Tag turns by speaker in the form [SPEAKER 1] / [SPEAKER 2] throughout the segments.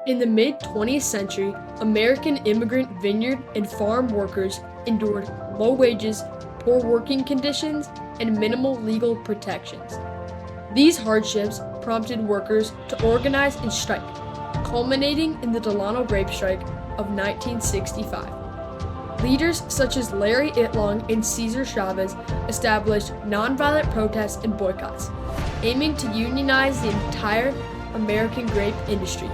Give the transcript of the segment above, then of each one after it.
[SPEAKER 1] In the mid-20th century, American immigrant vineyard and farm workers endured low wages, poor working conditions, and minimal legal protections. These hardships prompted workers to organize and strike, culminating in the Delano Grape Strike of 1965. Leaders such as Larry Itlong and Cesar Chavez established nonviolent protests and boycotts, aiming to unionize the entire American grape industry.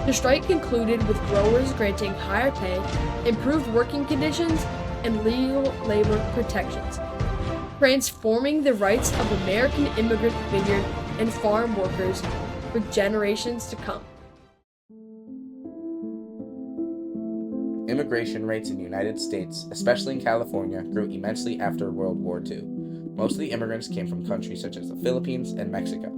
[SPEAKER 1] The strike concluded with growers granting higher pay, improved working conditions, and legal labor protections, transforming the rights of American immigrant vineyard and farm workers for generations to come.
[SPEAKER 2] Immigration rates in the United States, especially in California, grew immensely after World War II. Most of the immigrants came from countries such as the Philippines and Mexico.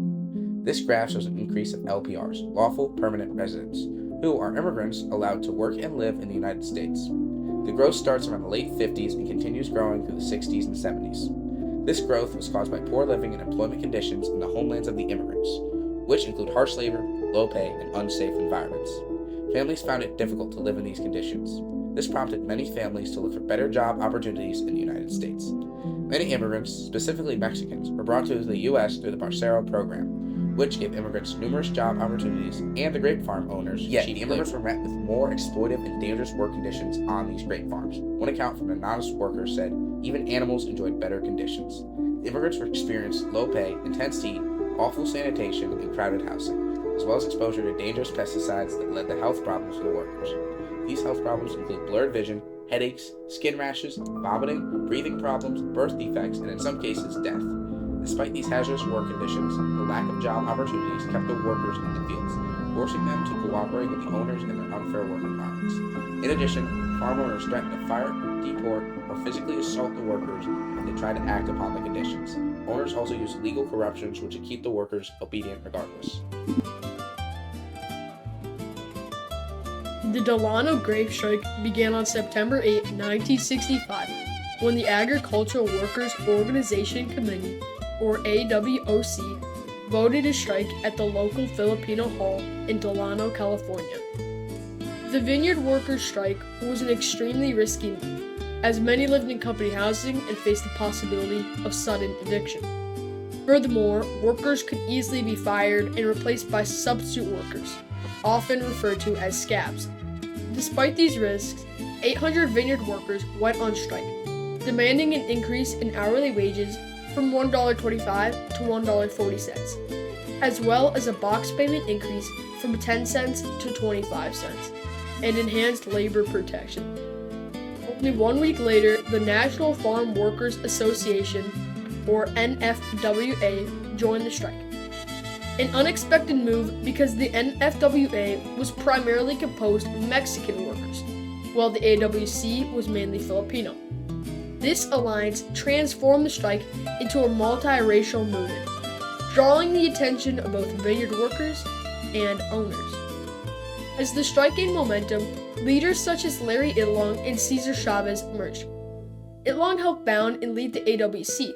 [SPEAKER 2] This graph shows an increase of LPRs, lawful permanent residents, who are immigrants allowed to work and live in the United States. The growth starts around the late 50s and continues growing through the 60s and 70s. This growth was caused by poor living and employment conditions in the homelands of the immigrants, which include harsh labor, low pay, and unsafe environments. Families found it difficult to live in these conditions. This prompted many families to look for better job opportunities in the United States. Many immigrants, specifically Mexicans, were brought to the U.S. through the Parcero program, which gave immigrants numerous job opportunities and the grape farm owners. Yet, the immigrants were met with more exploitive and dangerous work conditions on these grape farms. One account from an anonymous worker said even animals enjoyed better conditions. The immigrants experienced low pay, intense heat, awful sanitation, and crowded housing, as well as exposure to dangerous pesticides that led to health problems for the workers. These health problems include blurred vision, headaches, skin rashes, vomiting, breathing problems, birth defects, and in some cases, death. Despite these hazardous work conditions, the lack of job opportunities kept the workers in the fields, forcing them to cooperate with the owners in their unfair work environments. In addition, farm owners threatened to fire, deport, or physically assault the workers if they tried to act upon the conditions. Owners also used legal corruptions which would keep the workers obedient regardless.
[SPEAKER 1] The Delano Grape Strike began on September 8, 1965, when the Agricultural Workers Organization Committee, or AWOC, voted to strike at the local Filipino hall in Delano, California. The vineyard workers' strike was an extremely risky move, as many lived in company housing and faced the possibility of sudden eviction. Furthermore, workers could easily be fired and replaced by substitute workers, often referred to as scabs. Despite these risks, 800 vineyard workers went on strike, demanding an increase in hourly wages from $1.25 to $1.40, as well as a box payment increase from 10 cents to 25 cents, and enhanced labor protection. Only 1 week later, the National Farm Workers Association, or NFWA, joined the strike. An unexpected move because the NFWA was primarily composed of Mexican workers, while the AWC was mainly Filipino. This alliance transformed the strike into a multiracial movement, drawing the attention of both vineyard workers and owners. As the strike gained momentum, leaders such as Larry Itlong and Cesar Chavez emerged. Itlong helped found and lead the AWC,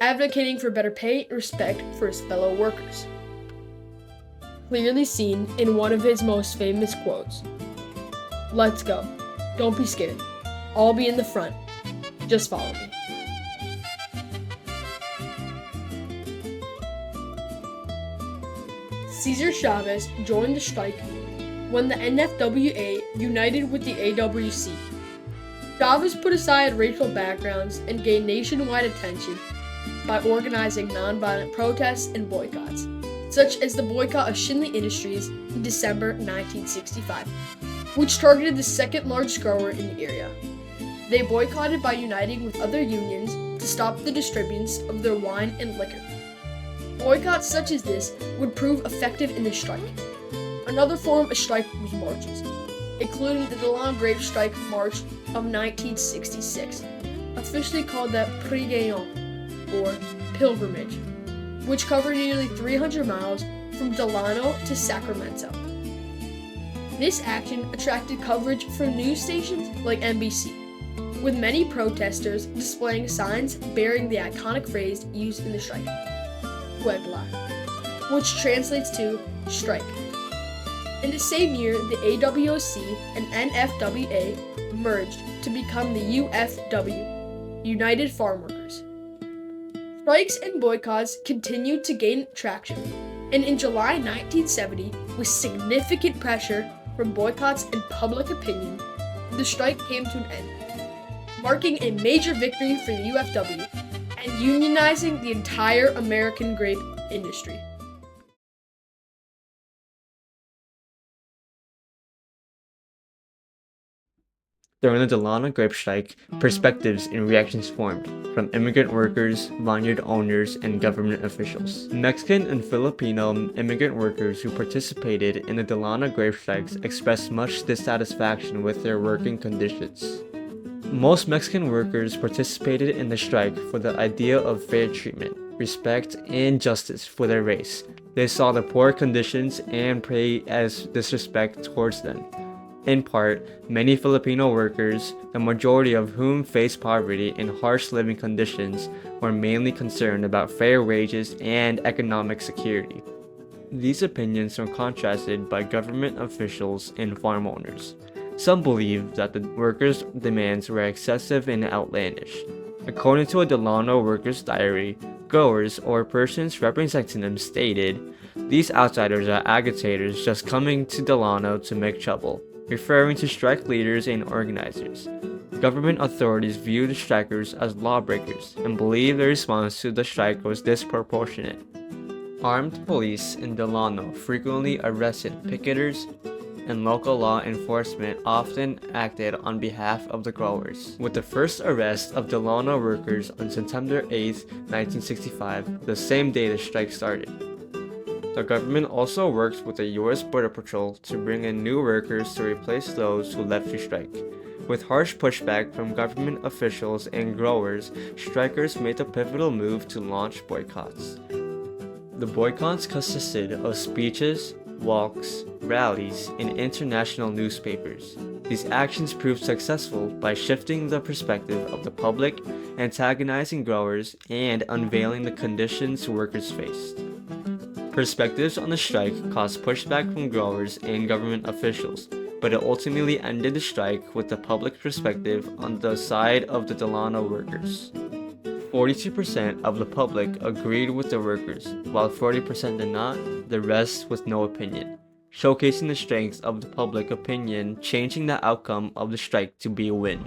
[SPEAKER 1] advocating for better pay and respect for his fellow workers. Clearly seen in one of his most famous quotes, "Let's go. Don't be scared. I'll be in the front. Just follow me." Cesar Chavez joined the strike when the NFWA united with the AWC. Chavez put aside racial backgrounds and gained nationwide attention by organizing nonviolent protests and boycotts, such as the boycott of Shinley Industries in December 1965, which targeted the second largest grower in the area. They boycotted by uniting with other unions to stop the distribution of their wine and liquor. Boycotts such as this would prove effective in the strike. Another form of strike was marches, including the Delano Grape Strike March of 1966, officially called the Pregation, or pilgrimage, which covered nearly 300 miles from Delano to Sacramento. This action attracted coverage from news stations like NBC, with many protesters displaying signs bearing the iconic phrase used in the strike, Puebla, which translates to strike. In the same year, the AWOC and NFWA merged to become the UFW, United Farm Workers. Strikes and boycotts continued to gain traction, and in July 1970, with significant pressure from boycotts and public opinion, the strike came to an end, marking a major victory for the UFW and unionizing the entire American grape industry.
[SPEAKER 3] During the Delano grape strike, perspectives and reactions formed from immigrant workers, vineyard owners, and government officials. Mexican and Filipino immigrant workers who participated in the Delano grape strikes expressed much dissatisfaction with their working conditions. Most Mexican workers participated in the strike for the idea of fair treatment, respect, and justice for their race. They saw the poor conditions and prey as disrespect towards them. In part, many Filipino workers, the majority of whom faced poverty and harsh living conditions, were mainly concerned about fair wages and economic security. These opinions were contrasted by government officials and farm owners. Some believed that the workers' demands were excessive and outlandish. According to a Delano workers' diary, growers or persons representing them stated, "These outsiders are agitators just coming to Delano to make trouble," referring to strike leaders and organizers. Government authorities viewed the strikers as lawbreakers and believed the response to the strike was disproportionate. Armed police in Delano frequently arrested picketers, and local law enforcement often acted on behalf of the growers. With the first arrest of Delano workers on September 8, 1965, the same day the strike started. The government also worked with the U.S. Border Patrol to bring in new workers to replace those who left to strike. With harsh pushback from government officials and growers, strikers made the pivotal move to launch boycotts. The boycotts consisted of speeches, walks, rallies, and international newspapers. These actions proved successful by shifting the perspective of the public, antagonizing growers, and unveiling the conditions workers faced. Perspectives on the strike caused pushback from growers and government officials, but it ultimately ended the strike with the public perspective on the side of the Delano workers. 42% of the public agreed with the workers, while 40% did not, the rest with no opinion, showcasing the strength of the public opinion, changing the outcome of the strike to be a win.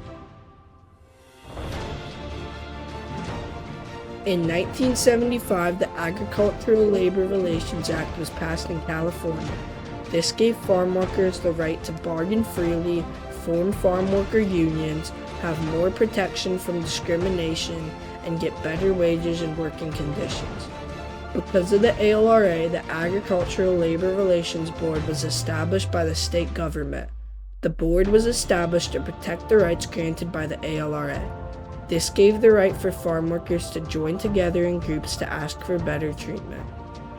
[SPEAKER 4] In 1975, the Agricultural Labor Relations Act was passed in California. This gave farm workers the right to bargain freely, form farm worker unions, have more protection from discrimination, and get better wages and working conditions. Because of the ALRA, the Agricultural Labor Relations Board was established by the state government. The board was established to protect the rights granted by the ALRA. This gave the right for farm workers to join together in groups to ask for better treatment.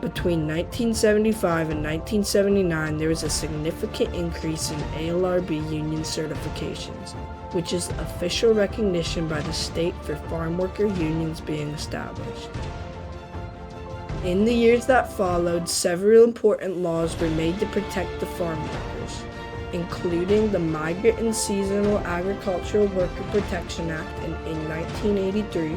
[SPEAKER 4] Between 1975 and 1979, there was a significant increase in ALRB union certifications, which is official recognition by the state for farm worker unions being established. In the years that followed, several important laws were made to protect the farm workers, including the Migrant and Seasonal Agricultural Worker Protection Act in 1983,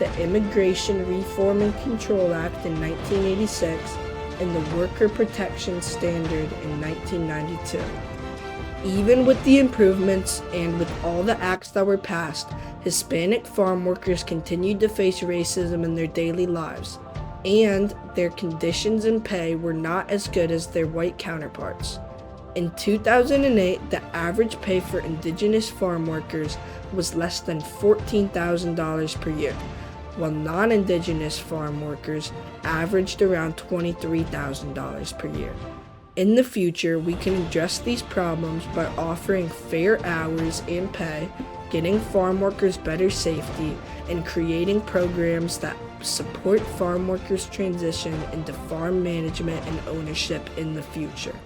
[SPEAKER 4] the Immigration Reform and Control Act in 1986, and the Worker Protection Standard in 1992. Even with the improvements and with all the acts that were passed, Hispanic farm workers continued to face racism in their daily lives, and their conditions and pay were not as good as their white counterparts. In 2008, the average pay for indigenous farm workers was less than $14,000 per year, while non-indigenous farm workers averaged around $23,000 per year. In the future, we can address these problems by offering fair hours and pay, getting farm workers better safety, and creating programs that support farm workers' transition into farm management and ownership in the future.